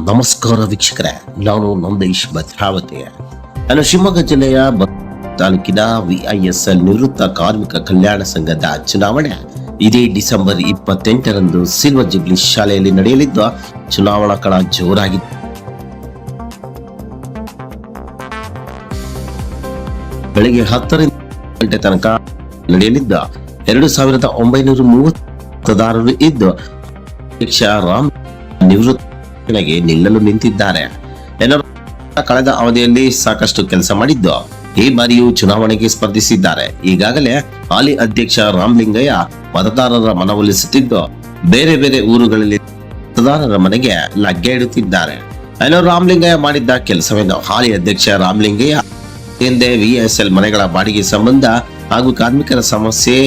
ನಮಸ್ಕಾರ ವೀಕ್ಷಕರೇ, ನಾನು ನಂದೀಶ್ ಭದ್ರಾವತಿ. ನಾನು ಶಿವಮೊಗ್ಗ ಜಿಲ್ಲೆಯ ತಾಲೂಕಿನ ವಿಐಎಸ್ಎಲ್ ನಿವೃತ್ತ ಕಾರ್ಮಿಕ ಕಲ್ಯಾಣ ಸಂಘದ ಚುನಾವಣೆ ಇದೇ ಡಿಸೆಂಬರ್ 28ರಂದು ಸಿಲ್ವರ್ ಜುಬ್ಲಿ ಶಾಲೆಯಲ್ಲಿ ನಡೆಯಲಿದ್ದು ಚುನಾವಣಾ ಕಣ ಜೋರಾಗಿತ್ತು. ಬೆಳಗ್ಗೆ 10 ಗಂಟೆ ತನಕ ನಡೆಯಲಿದ್ದ 2930 ಮತದಾರರು ಇದ್ದು ಅಧ್ಯಕ್ಷ ರಾಮ್ ನಿವೃತ್ತಿಗೆ ನಿಲ್ಲಲು ನಿಂತಿದ್ದಾರೆ. ಕಳೆದ ಅವಧಿಯಲ್ಲಿ ಸಾಕಷ್ಟು ಕೆಲಸ ಮಾಡಿದ್ದು ಈ ಬಾರಿಯೂ ಚುನಾವಣೆಗೆ ಸ್ಪರ್ಧಿಸಿದ್ದಾರೆ. ಈಗಾಗಲೇ ಹಾಲಿ ಅಧ್ಯಕ್ಷ ರಾಮಲಿಂಗಯ್ಯ ಮತದಾರರ ಮನವೊಲಿಸುತ್ತಿದ್ದು ಬೇರೆ ಬೇರೆ ಊರುಗಳಲ್ಲಿ ಮತದಾರರ ಮನೆಗೆ ಲಗ್ಗೆ ಇಡುತ್ತಿದ್ದಾರೆ. ರಾಮಲಿಂಗಯ್ಯ ಮಾಡಿದ್ದ ಕೆಲಸವೇನು? ಹಾಲಿ ಅಧ್ಯಕ್ಷ ರಾಮಲಿಂಗಯ್ಯ ಹಿಂದೆ ವಿಎಸ್ಎಲ್ ಮನೆಗಳ ಬಾಡಿಗೆ ಸಂಬಂಧ ಹಾಗೂ ಕಾರ್ಮಿಕರ ಸಮಸ್ಯೆ,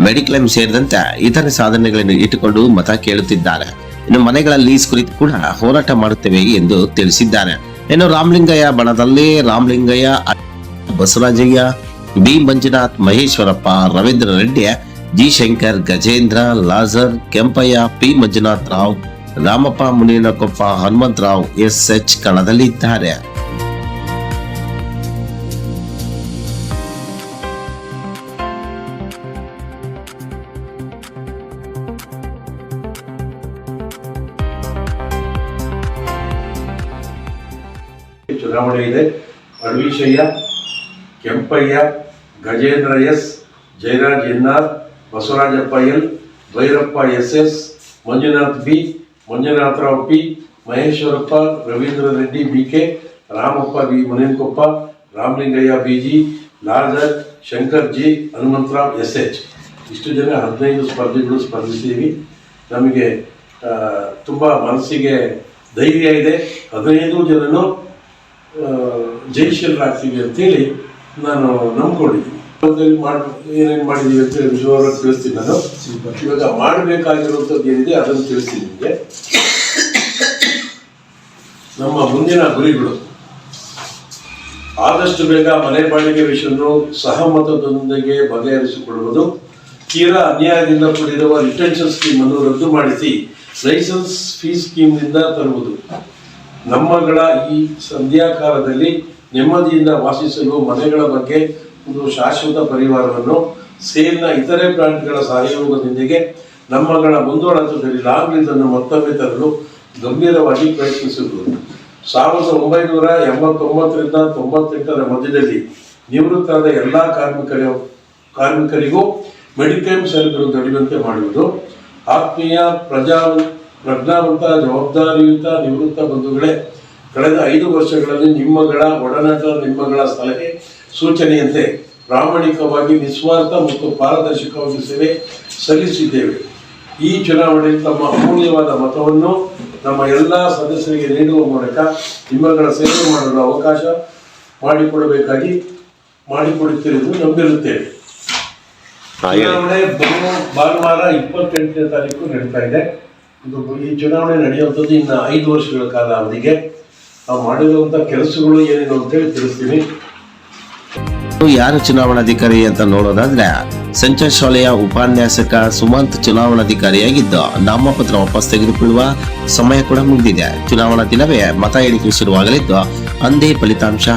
ಮೆಡಿಕ್ಲೇಮ್ ಸೇರಿದಂತೆ ಇತರೆ ಸಾಧನೆಗಳನ್ನು ಇಟ್ಟುಕೊಂಡು ಮತ ಕೇಳುತ್ತಿದ್ದಾರೆ. ಇನ್ನು ಮನೆಗಳ ಲೀಸ್ ಕುರಿತು ಕೂಡ ಹೋರಾಟ ಮಾಡುತ್ತೇವೆ ಎಂದು ತಿಳಿಸಿದ್ದಾರೆ. ಇನ್ನು ರಾಮಲಿಂಗಯ್ಯ ಬಣದಲ್ಲಿ Ramalingaiah, Basavarajaiah, B Manjunath, Maheshwarappa, Ravindra Reddy, G Shankar, Gajendra, Lazar, Kempaiah, P Manjunath Rao, Ramappa Muninakoppa, Hanumantharao, SH ಕಣದಲ್ಲಿದ್ದಾರೆ. ಚುನಾವಣೆ ಇದೆ. Adavishaiah, Kempaiah, Gajendra S, Jayaraj NR, Basavarajappa L, Bhairappa SS, Manjunath B, Manjunatharao P, Maheshwarappa, Ravindra Reddy BK, Ramappa B Munenakoppa, Ramalingaiah BG, Lazar, Shankar G, Hanumantharao SH. ಇಷ್ಟು ಜನ 15 ಸ್ಪರ್ಧಿಗಳು ಸ್ಪರ್ಧಿಸಿದ್ದೀವಿ. ನಮಗೆ ತುಂಬ ಮನಸ್ಸಿಗೆ ಧೈರ್ಯ ಇದೆ. 15 ಜನನು ಜಯಶೀಲರಾಗ್ತೀವಿ ಅಂತೇಳಿ ನಾನು ನಂಬ್ಕೊಂಡಿದ್ದೀನಿ. ಏನೇನು ಮಾಡಿದ್ದೀವಿ ಅಂತೇಳಿ ವಿಜಯವಾಗಿ ತಿಳಿಸ್ತೀನಿ. ನಾನು ಇವಾಗ ಮಾಡಬೇಕಾಗಿರುವಂಥದ್ದು ಏನಿದೆ ಅದನ್ನು ತಿಳಿಸ್ತೀನಿ ನಿಮಗೆ. ನಮ್ಮ ಮುಂದಿನ ಗುರಿಗಳು: ಆದಷ್ಟು ಬೇಗ ಮನೆ ಬಾಡಿಗೆ ವಿಷಯವನ್ನು ಸಹಮತದೊಂದಿಗೆ ಬಗೆಹರಿಸಿಕೊಳ್ಳುವುದು, ತೀರಾ ಅನ್ಯಾಯದಿಂದ ಕೂಡಿರುವ ರಿಟೆನ್ಷನ್ ಸ್ಕೀಮ್ ಅನ್ನು ರದ್ದು ಮಾಡಿಸಿ ಲೈಸೆನ್ಸ್ ಫೀಸ್ ಸ್ಕೀಮ್ನಿಂದ ತರುವುದು, ನಮ್ಮಗಳ ಈ ಸಂಧ್ಯಾಕಾಲದಲ್ಲಿ ನೆಮ್ಮದಿಯಿಂದ ವಾಸಿಸಲು ಮನೆಗಳ ಬಗ್ಗೆ ಒಂದು ಶಾಶ್ವತ ಪರಿವಾರವನ್ನು ಸೇಲ್ನ ಇತರೆ ಬ್ರಾಂಡ್ಗಳ ಸಹಯೋಗದೊಂದಿಗೆ ನಮ್ಮಗಳ ಮುಂದೋಳತದಲ್ಲಿ ಲಾಂಗ್ ಲೀಸ್ ಅನ್ನು ಮತ್ತೊಮ್ಮೆ ತರಲು ಗಂಭೀರವಾಗಿ ಪ್ರಯತ್ನಿಸುವುದು, 1989ರಿಂದ 98ರ ಮಧ್ಯದಲ್ಲಿ ನಿವೃತ್ತರಾದ ಎಲ್ಲ ಕಾರ್ಮಿಕರಿಗೂ ಮೆಡಿಕ್ಲೇಮ್ ಸೌಲಭ್ಯಗಳು ದೊರೆಯುವಂತೆ ಮಾಡುವುದು, ಆತ್ಮೀಯ ಪ್ರಜ್ಞಾವಂತ ಜವಾಬ್ದಾರಿಯುತ ನಿವೃತ್ತ ಬಂಧುಗಳೇ, ಕಳೆದ 5 ವರ್ಷಗಳಲ್ಲಿ ನಿಮ್ಮಗಳ ಒಡನಾಟ, ನಿಮ್ಮಗಳ ಸಲಹೆ ಸೂಚನೆಯಂತೆ ಪ್ರಾಮಾಣಿಕವಾಗಿ, ನಿಸ್ವಾರ್ಥ ಮತ್ತು ಪಾರದರ್ಶಕವಾಗಿ ಸೇವೆ ಸಲ್ಲಿಸಿದ್ದೇವೆ. ಈ ಚುನಾವಣೆಯಲ್ಲಿ ತಮ್ಮ ಅಮೂಲ್ಯವಾದ ಮತವನ್ನು ನಮ್ಮ ಎಲ್ಲ ಸದಸ್ಯರಿಗೆ ನೀಡುವ ಮೂಲಕ ನಿಮ್ಮಗಳ ಸೇವೆ ಮಾಡಲು ಅವಕಾಶ ಮಾಡಿಕೊಡುತ್ತಿರುವುದು ನಂಬಿರುತ್ತೇವೆ. ಚುನಾವಣೆ ಭಾನುವಾರ 28ನೇ ತಾರೀಕು ನಡೀತಾ ಇದೆ. ಈ ಚುನಾವಣೆ ನಡೆಯುವಂಥದ್ದು ಇನ್ನು 5 ವರ್ಷಗಳ ಕಾಲ ಅವಧಿಗೆ. ನಾವು ಮಾಡಿರುವಂಥ ಕೆಲಸಗಳು ಏನೇನು ಅಂತೇಳಿ ತಿಳಿಸ್ತೀನಿ. ಯಾರು ಚುನಾವಣಾಧಿಕಾರಿ ಅಂತ ನೋಡೋದಾದ್ರೆ, ಸಂಚಾರ್ ಶಾಲೆಯ ಉಪನ್ಯಾಸಕ ಸುಮಂತ್ ಚುನಾವಣಾಧಿಕಾರಿಯಾಗಿದ್ದು ನಾಮಪತ್ರ ವಾಪಸ್ ತೆಗೆದುಕೊಳ್ಳುವ ಸಮಯ ಕೂಡ ಮುಗಿದಿದೆ. ಚುನಾವಣಾ ದಿನವೇ ಮತ ಎಣಿಕೆ ಶುರುವಾಗಲಿದ್ದು ಅಂದೇ ಫಲಿತಾಂಶ